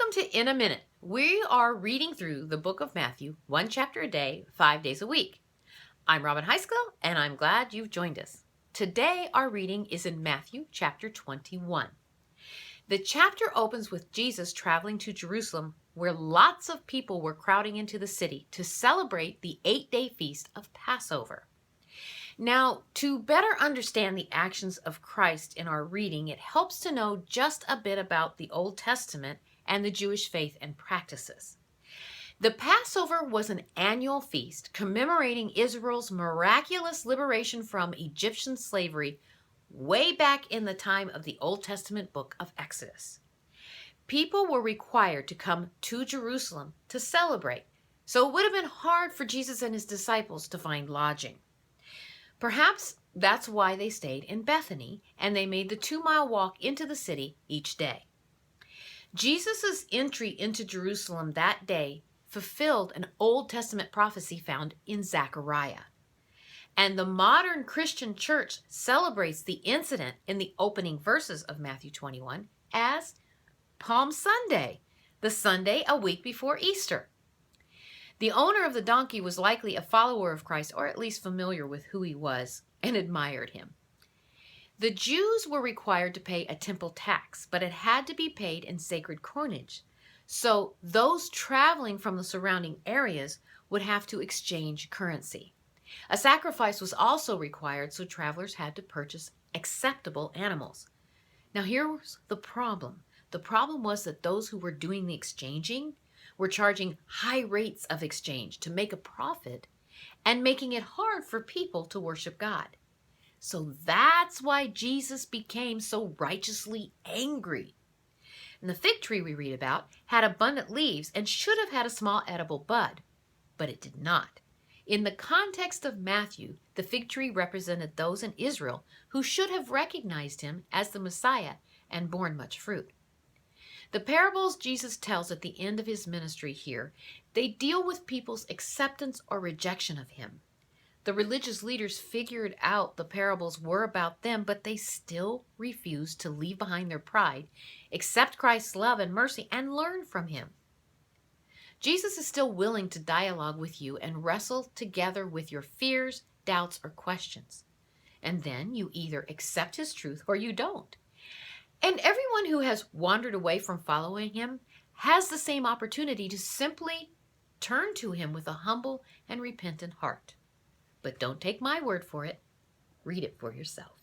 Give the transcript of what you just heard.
Welcome to In a Minute. We are reading through the book of Matthew, one chapter a day, 5 days a week. I'm Robin Heiskell, and I'm glad you've joined us. Today, our reading is in Matthew chapter 21. The chapter opens with Jesus traveling to Jerusalem, where lots of people were crowding into the city to celebrate the 8-day feast of Passover. Now, to better understand the actions of Christ in our reading, it helps to know just a bit about the Old Testament and the Jewish faith and practices. The Passover was an annual feast commemorating Israel's miraculous liberation from Egyptian slavery way back in the time of the Old Testament book of Exodus. People were required to come to Jerusalem to celebrate, so it would have been hard for Jesus and his disciples to find lodging. Perhaps that's why they stayed in Bethany and they made the 2-mile walk into the city each day. Jesus' entry into Jerusalem that day fulfilled an Old Testament prophecy found in Zechariah. And the modern Christian church celebrates the incident in the opening verses of Matthew 21 as Palm Sunday, the Sunday a week before Easter. The owner of the donkey was likely a follower of Christ, or at least familiar with who he was, and admired him. The Jews were required to pay a temple tax, but it had to be paid in sacred coinage. So those traveling from the surrounding areas would have to exchange currency. A sacrifice was also required, so travelers had to purchase acceptable animals. Now here's the problem. The problem was that those who were doing the exchanging were charging high rates of exchange to make a profit and making it hard for people to worship God. So that's why Jesus became so righteously angry. And the fig tree we read about had abundant leaves and should have had a small edible bud, but it did not. In the context of Matthew, the fig tree represented those in Israel who should have recognized him as the Messiah and borne much fruit. The parables Jesus tells at the end of his ministry here, they deal with people's acceptance or rejection of him. The religious leaders figured out the parables were about them, but they still refused to leave behind their pride, accept Christ's love and mercy, and learn from him. Jesus is still willing to dialogue with you and wrestle together with your fears, doubts, or questions. And then you either accept his truth or you don't. And everyone who has wandered away from following him has the same opportunity to simply turn to him with a humble and repentant heart. But don't take my word for it. Read it for yourself.